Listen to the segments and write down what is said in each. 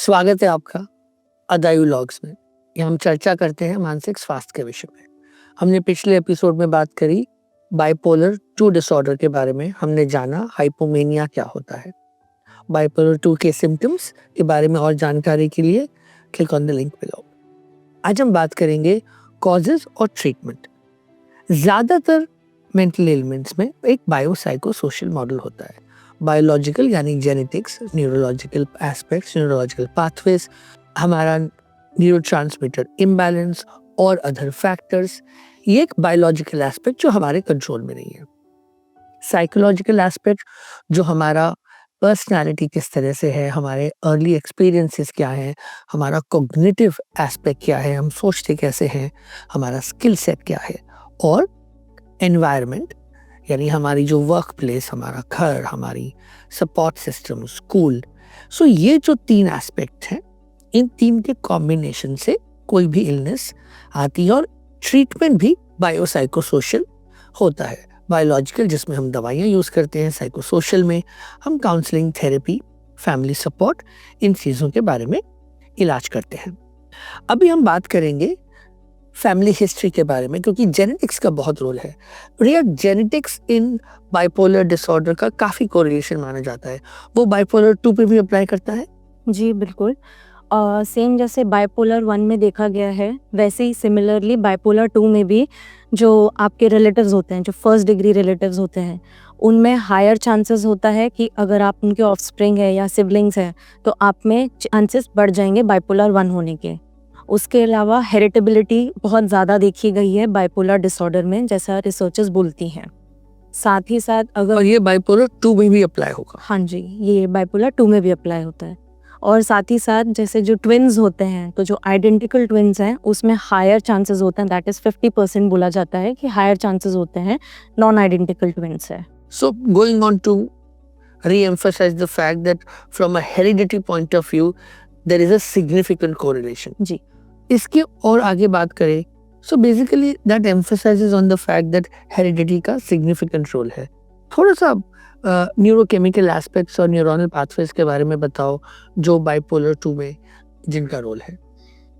स्वागत है आपका अदायु लॉग्स में। ये हम चर्चा करते हैं मानसिक स्वास्थ्य के विषय में। हमने पिछले एपिसोड में बात करी बाइपोलर 2 डिसऑर्डर के बारे में। हमने जाना हाइपोमेनिया क्या होता है। बाइपोलर 2 के सिम्टम्स के बारे में और जानकारी के लिए click on the link below. आज हम बात करेंगे कॉजेज और ट्रीटमेंट। ज़्यादातर मेंटल एलिमेंट्स में एक बायोसाइकोसोशल मॉडल होता है। बायोलॉजिकल यानी genetics, neurological aspects, neurological pathways, हमारा न्यूरोट्रांसमीटर इम्बैलेंस और अदर फैक्टर्स। ये एक बायोलॉजिकल एस्पेक्ट जो हमारे कंट्रोल में नहीं है। साइकोलॉजिकल एस्पेक्ट जो हमारा पर्सनालिटी किस तरह से है, हमारे अर्ली एक्सपीरियंसेस क्या हैं, हमारा कॉग्निटिव एस्पेक्ट क्या है, हम सोचते कैसे हैं, हमारा स्किल सेट क्या है, और एनवायरनमेंट यानी हमारी जो वर्क प्लेस, हमारा घर, हमारी सपोर्ट सिस्टम, स्कूल। सो ये जो 3 एस्पेक्ट हैं, इन 3 के कॉम्बिनेशन से कोई भी इलनेस आती है। और ट्रीटमेंट भी बायोसाइकोसोशल होता है। बायोलॉजिकल जिसमें हम दवाइयाँ यूज़ करते हैं, साइकोसोशल में हम काउंसलिंग, थेरेपी, फैमिली सपोर्ट, इन चीज़ों के बारे में इलाज करते हैं। अभी हम बात करेंगे फैमिली हिस्ट्री के बारे में, क्योंकि जेनेटिक्स का बहुत रोल है। रिया, जेनेटिक्स इन बाइपोलर डिसऑर्डर का काफ़ी कोरिलेशन माना जाता है। वो बाइपोलर 2 पे भी अप्लाई करता है? जी बिल्कुल। सेम जैसे बाइपोलर 1 में देखा गया है, वैसे ही सिमिलरली बाइपोलर 2 में भी जो आपके रिलेटिव्स होते हैं, जो फर्स्ट डिग्री रिलेटिव्स होते हैं, उनमें हायर चांसेस होता है कि अगर आप उनके ऑफस्प्रिंग है या सिबलिंग्स हैं, तो आप में चांसेस बढ़ जाएंगे बाइपोलर 1 होने के। उसके अलावा हेरिटेबिलिटी बहुत ज़्यादा देखी गई है बाइपोलर डिसऑर्डर में, जैसा रिसर्चर्स बोलती हैं। साथ ही साथ और ये बाइपोलर 2 में भी अप्लाई होगा? हाँ जी, ये बाइपोलर 2 में भी अप्लाई होता है। और साथ ही साथ जैसे जो ट्विन्स होते हैं, तो जो आइडेंटिकल ट्विन्स हैं उसमें हायर चांसेस होते हैं, दैट इज 50% बोला जाता है कि हायर चांसेस होते हैं नॉन आइडेंटिकल ट्विन्स है। So going on to re-emphasize the fact that from a heredity point of view there is a significant correlation. जी, इसके और आगे बात करें, so basically that emphasizes on the fact that heredity का significant role है। थोड़ा सा न्यूरोकेमिकल एस्पेक्ट्स और न्यूरोनल पाथवेज के बारे में बताओ जो बाइपोलर 2 में जिनका रोल है।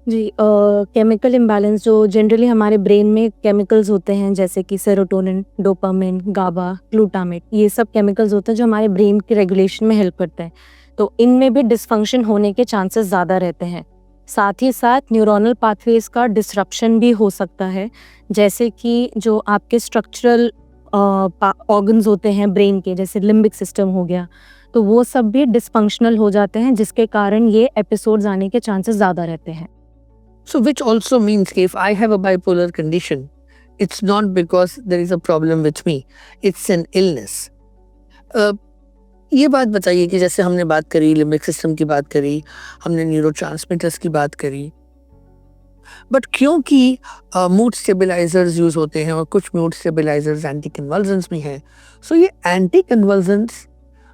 जी, केमिकल इम्बैलेंस जो जनरली हमारे ब्रेन में केमिकल्स होते हैं, जैसे कि सेरोटोनिन, डोपामिन, गाबा, ग्लूटामेट, ये सब केमिकल्स होते हैं जो हमारे ब्रेन के रेगुलेशन में हेल्प करते हैं। तो इनमें भी डिसफंक्शन होने के चांसेस ज़्यादा रहते हैं। साथ ही साथ न्यूरोनल पाथवेज का डिसरप्शन भी हो सकता है, जैसे कि जो आपके स्ट्रक्चरल ऑर्गन्स होते हैं ब्रेन के, जैसे लिम्बिक सिस्टम हो गया, तो वो सब भी डिसफंक्शनल हो जाते हैं, जिसके कारण ये एपिसोड्स आने के चांसेस ज़्यादा रहते हैं। So which also means कि if I have a bipolar condition, it's not because there is a problem with me, it's an illness. ये बात बताइए कि जैसे हमने बात करी लिम्बिक सिस्टम की बात करी, हमने न्यूरोट्रांसमीटर्स की बात करी, बट क्योंकि मूड स्टेबलाइजर्स यूज होते हैं और कुछ मूड स्टेबलाइजर्स एंटी कन्वल्सेंट्स भी हैं, सो ये एंटी कन्वल्सेंट्स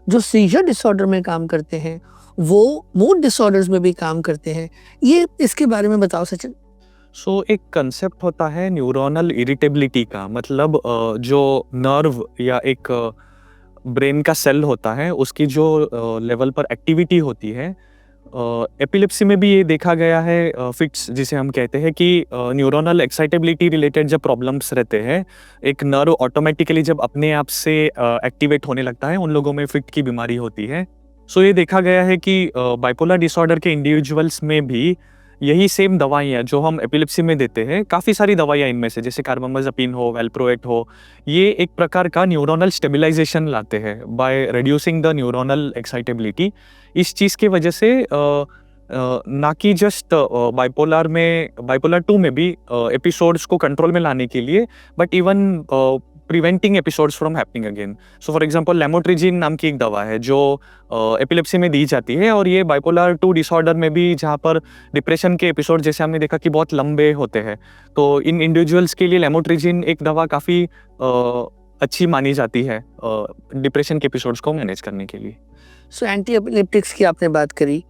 जो सीजर डिसऑर्डर में काम करते हैं वो मूड डिसऑर्डर्स में भी काम करते हैं। ये इसके बारे में बताओ सचिन। एक कंसेप्ट होता है न्यूरोनल इरिटेबिलिटी का, मतलब जो नर्व या एक ब्रेन का सेल होता है उसकी जो लेवल पर एक्टिविटी होती है। एपिलेप्सी में भी ये देखा गया है, फिट्स जिसे हम कहते हैं कि न्यूरोनल एक्साइटेबिलिटी रिलेटेड जब प्रॉब्लम्स रहते हैं, एक नर्व ऑटोमेटिकली जब अपने आप से एक्टिवेट होने लगता है, उन लोगों में फिट की बीमारी होती है। ये देखा गया है कि बाइपोलर डिसऑर्डर के इंडिविजुअल्स में भी यही सेम दवाइयाँ जो हम एपिलेप्सी में देते हैं, काफ़ी सारी दवाइयाँ इनमें से, जैसे कार्बामाज़ेपिन हो, वेलप्रोएट हो, ये एक प्रकार का न्यूरोनल स्टेबलाइजेशन लाते हैं by reducing the neuronal excitability. इस चीज़ की वजह से ना कि जस्ट बाइपोलर 2 में भी एपिसोड्स को कंट्रोल में लाने के लिए, but even preventing episodes from happening again. For example lamotrigine नाम की एक दवा है जो एपिलेप्सी में दी जाती है, और ये बाइपोलर 2 डिसऑर्डर में भी, जहाँ पर डिप्रेशन के एपिसोड जैसे हमने देखा कि बहुत लंबे होते हैं, तो इन इंडिविजुअल्स के लिए लेमोट्रिजिन एक दवा काफ़ी अच्छी मानी जाती है डिप्रेशन के एपिसोड्स को मैनेज करने के लिए। सो एंटी एपिलेप्टिक्स की आपने बात करी,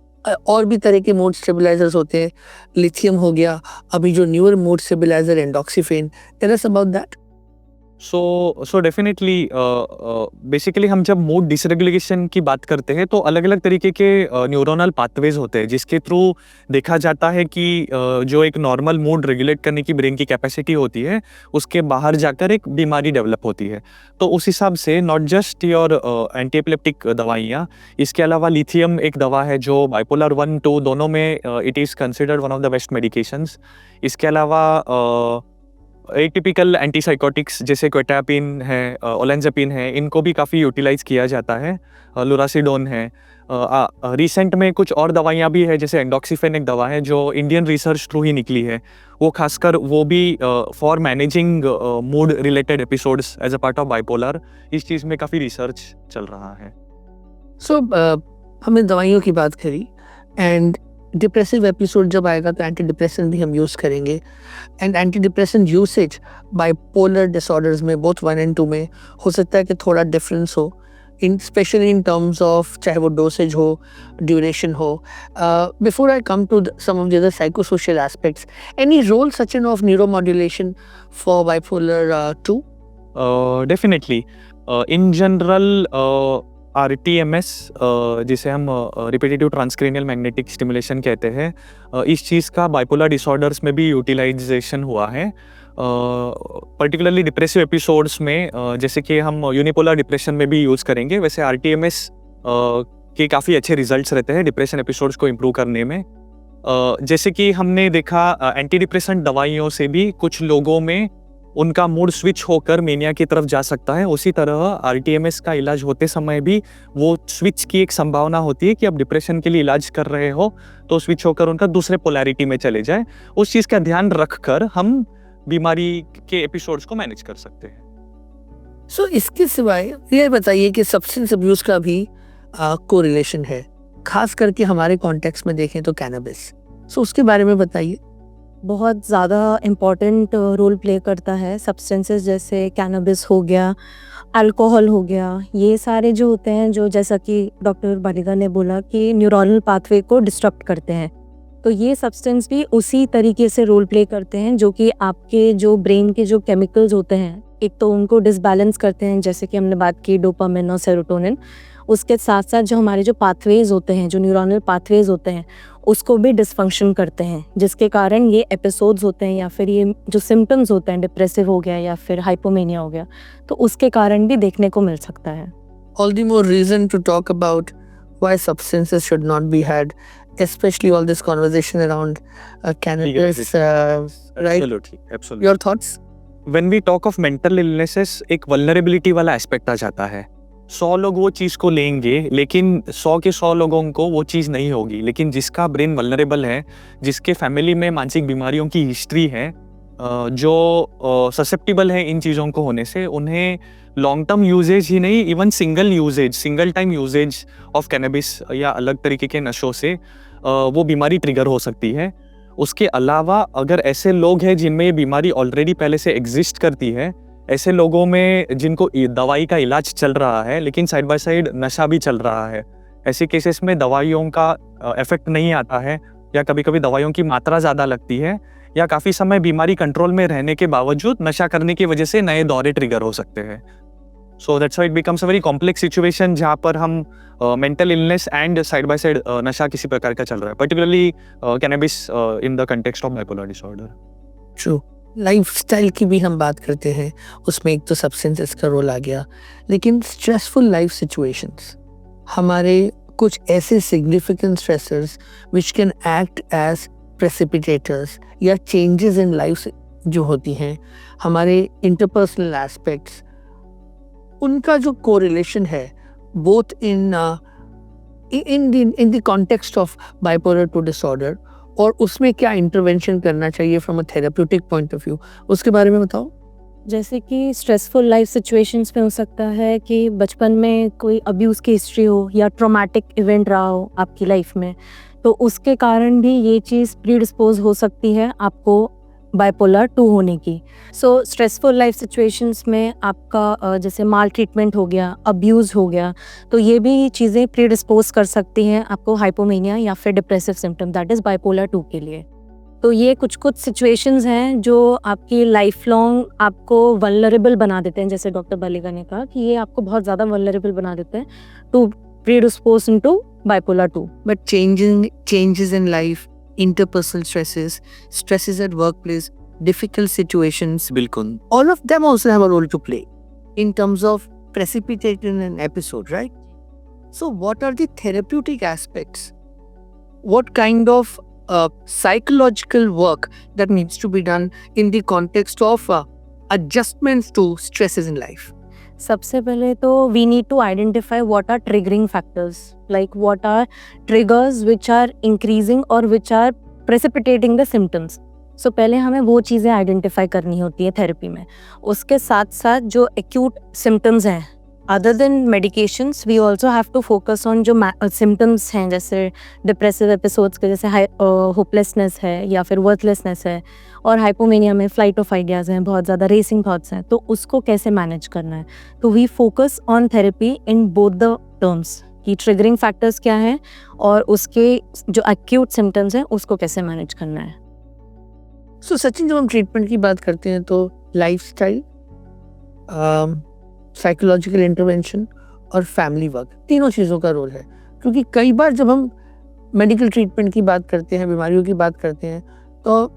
और भी तरह के मूड स्टेबलाइजर्स होते हैं, लिथियम हो गया, अभी जो newer mood stabiliser endoxifen, tell us about that. So definitely basically हम जब मूड डिसरेगुलेशन की बात करते हैं तो अलग अलग तरीके के न्यूरोनल पाथवेज होते हैं जिसके थ्रू देखा जाता है कि जो एक नॉर्मल मूड रेगुलेट करने की ब्रेन की कैपेसिटी होती है उसके बाहर जाकर एक बीमारी डेवलप होती है। तो उस हिसाब से not just your anti epileptic दवाइयाँ, इसके अलावा लिथियम एक दवा है जो बाइपोलर 1-2 दोनों में it is considered one of the best medications. इसके अलावा एटिपिकल एंटीसाइकोटिक्स जैसे क्वेटापिन है, ओलेंजापिन है, इनको भी काफ़ी यूटिलाइज किया जाता है। लुरासिडोन है। रिसेंट में कुछ और दवाइयाँ भी है जैसे एंडोक्सिफेन एक दवा है जो इंडियन रिसर्च थ्रू ही निकली है, वो खासकर वो भी for managing mood related episodes as a part of bipolar, इस चीज़ में काफ़ी रिसर्च चल रहा है। सो हमने दवाइयों की बात करी एंड डिप्रेसिव एपिसोड जब आएगा तो एंटी डिप्रेसेंट भी हम यूज़ करेंगे। And anti depressant usage bipolar disorders में बोथ 1 and 2 में हो सकता है कि थोड़ा डिफरेंस हो, in specially in terms of चाहे वो डोसेज हो, ड्यूरेशन हो। Before I come to some of the other psychosocial aspects, any role सचिन of neuromodulation for bipolar 2? Definitely in general RTMS जिसे हम रिपीटेटिव ट्रांसक्रेनियल मैग्नेटिक स्टिमुलेशन कहते हैं, इस चीज़ का बाइपोलर डिसऑर्डर्स में भी यूटिलाइजेशन हुआ है। पर्टिकुलरली डिप्रेसिव एपिसोड्स में जैसे कि हम यूनिपोलर डिप्रेशन में भी यूज़ करेंगे, वैसे RTMS के काफ़ी अच्छे रिजल्ट्स रहते हैं डिप्रेशन एपिसोड्स को इम्प्रूव करने में। जैसे कि हमने देखा एंटी डिप्रेसेंट दवाइयों से भी कुछ लोगों में उनका मूड स्विच होकर मेनिया की तरफ जा सकता है, उसी तरह RTMS का इलाज होते समय भी वो स्विच की एक संभावना होती है कि अब डिप्रेशन के लिए इलाज कर रहे हो तो स्विच होकर उनका दूसरे पोलैरिटी में चले जाए। उस चीज़ का ध्यान रखकर हम बीमारी के एपिसोड्स को मैनेज कर सकते हैं। सो इसके सिवाय ये बताइए कि सब्सटेंस अब्यूज़ का भी कोरिलेशन है, खास करके हमारे कॉन्टेक्स्ट में देखें तो कैनबिस। सो उसके बारे में बताइए। बहुत ज़्यादा इम्पॉर्टेंट रोल प्ले करता है। सब्सटेंसेस जैसे कैनबिस हो गया, अल्कोहल हो गया, ये सारे जो होते हैं जो जैसा कि डॉक्टर बालिगा ने बोला कि न्यूरॉनल पाथवे को डिस्टर्ब करते हैं, तो ये सब्सटेंस भी उसी तरीके से रोल प्ले करते हैं जो कि आपके जो ब्रेन के जो केमिकल्स होते हैं, एक तो उनको डिसबैलेंस करते हैं, जैसे कि हमने बात की डोपामिन और सेरोटोनिन। उसके साथ साथ जो हमारे जो पाथवेज होते हैं, जो न्यूरॉनल पाथवेज होते हैं, उसको भी डिसफंक्शन करते हैं, जिसके कारण ये एपिसोड्स होते हैं या फिर ये जो सिम्टम्स होते हैं, डिप्रेसिव हो गया या फिर हाइपोमेनिया हो गया, तो उसके कारण भी देखने को मिल सकता है। All the more reason to talk about why substances should not be had, especially all this conversation around cannabis, right? Absolutely. Your thoughts? When we talk of mental illnesses, एक vulnerability वाला एस्पेक्ट आ जाता है। 100 लोग वो चीज़ को लेंगे लेकिन 100 के 100 लोगों को वो चीज़ नहीं होगी, लेकिन जिसका ब्रेन वल्नरेबल है, जिसके फैमिली में मानसिक बीमारियों की हिस्ट्री है, जो ससेप्टिबल है इन चीज़ों को होने से, उन्हें लॉन्ग टर्म यूजेज ही नहीं, even single time usage of cannabis या अलग तरीके के नशों से वो बीमारी ट्रिगर हो सकती है। उसके अलावा अगर ऐसे लोग हैं जिनमें ये बीमारी ऑलरेडी पहले से एग्जिस्ट करती है, ऐसे लोगों में जिनको दवाई का इलाज चल रहा है लेकिन साइड बाय साइड नशा भी चल रहा है, ऐसे केसेस में दवाइयों का इफेक्ट नहीं आता है या कभी कभी दवाइयों की मात्रा ज़्यादा लगती है या काफ़ी समय बीमारी कंट्रोल में रहने के बावजूद नशा करने की वजह से नए दौरे ट्रिगर हो सकते हैं। So that's why it becomes a very complex situation जहाँ पर हम mental illness and side by side नशा किसी प्रकार का चल रहा है, particularly cannabis in the context of bipolar disorder. True. Lifestyle की भी हम बात करते हैं, उसमें एक तो सब्सटेंसेस का रोल आ गया, लेकिन स्ट्रेसफुल लाइफ सिचुएशंस, हमारे कुछ ऐसे significant stressors which can act as precipitators या चेंजेस इन लाइफ जो होती हैं, हमारे इंटरपर्सनल एस्पेक्ट्स, उनका जो कोरिलेशन है both in the context of bipolar 2 disorder, और उसमें क्या इंटरवेंशन करना चाहिए from a therapeutic point of view, उसके बारे में बताओ। जैसे कि स्ट्रेसफुल लाइफ सिचुएशंस में हो सकता है कि बचपन में कोई अब्यूज़ की हिस्ट्री हो या ट्रॉमेटिक इवेंट रहा हो आपकी लाइफ में, तो उसके कारण भी ये चीज़ प्रीडिस्पोज हो सकती है आपको बाइपोलर 2 होने की। सो स्ट्रेसफुल लाइफ सिचुएशंस में आपका जैसे माल ट्रीटमेंट हो गया, अब्यूज़ हो गया, तो ये भी चीज़ें प्रीडिस्पोज कर सकती हैं आपको हाइपोमेनिया या फिर depressive symptom, that is bipolar 2 के लिए। तो ये कुछ सिचुएशंस हैं जो आपकी लाइफ लॉन्ग आपको वल्नरेबल बना देते हैं, जैसे डॉक्टर बालिका ने कहा कि ये आपको बहुत ज़्यादा वल्नरेबल बना देते हैं to predispose into bipolar 2. But changes in life, interpersonal stresses at workplace, difficult situations, बिल्कुल all of them also have a role to play in terms of precipitating an episode, right? So what are the therapeutic aspects? What kind of psychological work that needs to be done in the context of adjustments to stresses in life? सबसे पहले तो we need to identify what are triggering factors, like what are triggers which are increasing और which are precipitating the symptoms. So पहले हमें वो चीज़ें identify करनी होती है थेरेपी में. उसके साथ साथ जो एक्यूट सिम्टम्स हैं, other than medications, we also have to focus on जो सिम्टम्स हैं, जैसे डिप्रेसिव एपिसोड्स के, जैसे होपलेसनेस है या फिर वर्थलेसनेस है, और हाइपोमेनिया में फ्लाइट ऑफ आइडियाज़ हैं, बहुत ज़्यादा रेसिंग थॉट्स हैं, तो उसको कैसे मैनेज करना है. तो we focus on therapy in both the terms कि ट्रिगरिंग फैक्टर्स क्या हैं और उसके जो एक्यूट सिम्टम्स हैं उसको कैसे मैनेज करना है. सो सचिन, जब हम ट्रीटमेंट की बात करते हैं तो लाइफस्टाइल, साइकोलॉजिकल इंटरवेंशन और फैमिली वर्क, तीनों चीज़ों का रोल है. क्योंकि कई बार जब हम मेडिकल ट्रीटमेंट की बात करते हैं, बीमारियों की बात करते हैं, तो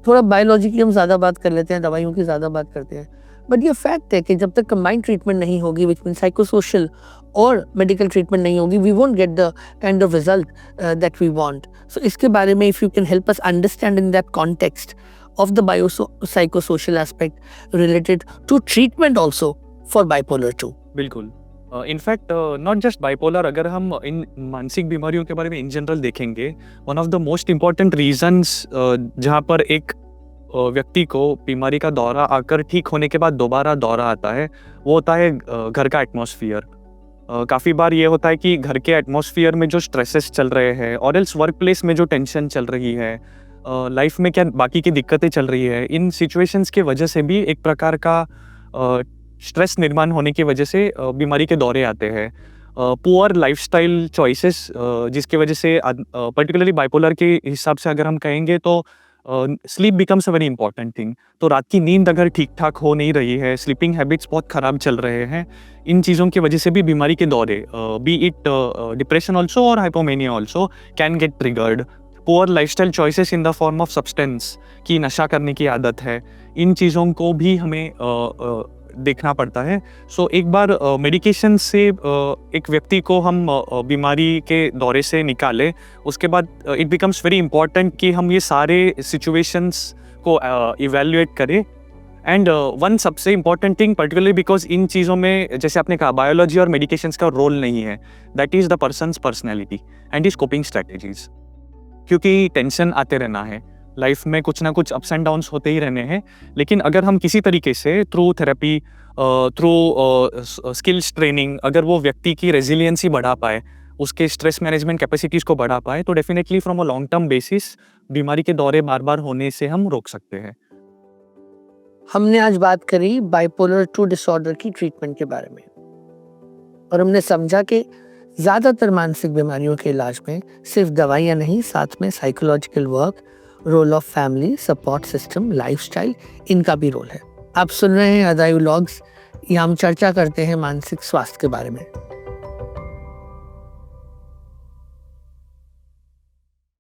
थोड़ा बायोलॉजी की हम ज़्यादा बात कर लेते हैं, दवाइयों की ज़्यादा बात करते हैं. बट ये फैक्ट है कि जब तक कंबाइंड ट्रीटमेंट नहीं होगी, विच मीन साइकोसोशल और मेडिकल ट्रीटमेंट नहीं होगी, we won't get the kind of result that we want. So इसके बारे में if you can help us understand in that context of the biopsychosocial aspect related to treatment also for bipolar 2. बिल्कुल. In fact not just bipolar, अगर हम इन मानसिक बीमारियों के बारे में इन जनरल देखेंगे, one of the most important reasons जहाँ पर एक व्यक्ति को बीमारी का दौरा आकर ठीक होने के बाद दोबारा दौरा आता है, वो होता है घर का एटमॉस्फेयर. काफ़ी बार ये होता है कि घर के एटमॉस्फेयर में जो स्ट्रेसेस चल रहे हैं और एल्स वर्क प्लेस में जो टेंशन चल रही है, लाइफ में क्या बाकी की दिक्कतें चल रही है, इन सिचुएशंस के वजह से भी एक प्रकार का स्ट्रेस निर्माण होने की वजह से बीमारी के दौरे आते हैं. पुअर लाइफस्टाइल चॉइसेस जिसकी वजह से पर्टिकुलरली बाइपोलर के हिसाब से अगर हम कहेंगे तो sleep becomes a very important thing. तो रात की नींद अगर ठीक ठाक हो नहीं रही है, स्लीपिंग हैबिट्स बहुत ख़राब चल रहे हैं, इन चीज़ों की वजह से भी बीमारी के दौरे, बी इट डिप्रेशन ऑल्सो और hypomania also, can get triggered. Poor lifestyle choices in the form of substance, की नशा करने की आदत है, इन चीज़ों को भी हमें देखना पड़ता है. सो एक बार मेडिकेशन से एक व्यक्ति को हम बीमारी के दौरे से निकालें, उसके बाद इट बिकम्स वेरी इंपॉर्टेंट कि हम ये सारे सिचुएशंस को इवेल्युएट करें. एंड वन सबसे important thing, particularly because in चीज़ों में जैसे आपने कहा बायोलॉजी और मेडिकेशंस का रोल नहीं है, that is the persons personality and is coping strategies. क्योंकि टेंशन आते रहना है, लाइफ में कुछ ना कुछ अप्स एंड डाउन्स होते ही रहने हैं, लेकिन अगर हम किसी तरीके से through therapy, through skills training, अगर वो व्यक्ति की रेजिलियंसी बढ़ा पाए, उसके स्ट्रेस मैनेजमेंट कैपेसिटीज़ को बढ़ा पाए, तो definitely from a long term basis बीमारी के दौरे बार बार होने से हम रोक सकते हैं. हमने आज बात करी बाइपोलर 2 डिसऑर्डर की ट्रीटमेंट के बारे में, और हमने समझा कि ज़्यादातर मानसिक बीमारियों के इलाज में सिर्फ दवाइयाँ नहीं, साथ में psychological work, role of family, support system, lifestyle, इनका भी रोल है. आप सुन रहे हैं अदायु लॉग्स. यहाँ हम चर्चा करते हैं मानसिक स्वास्थ्य के बारे में.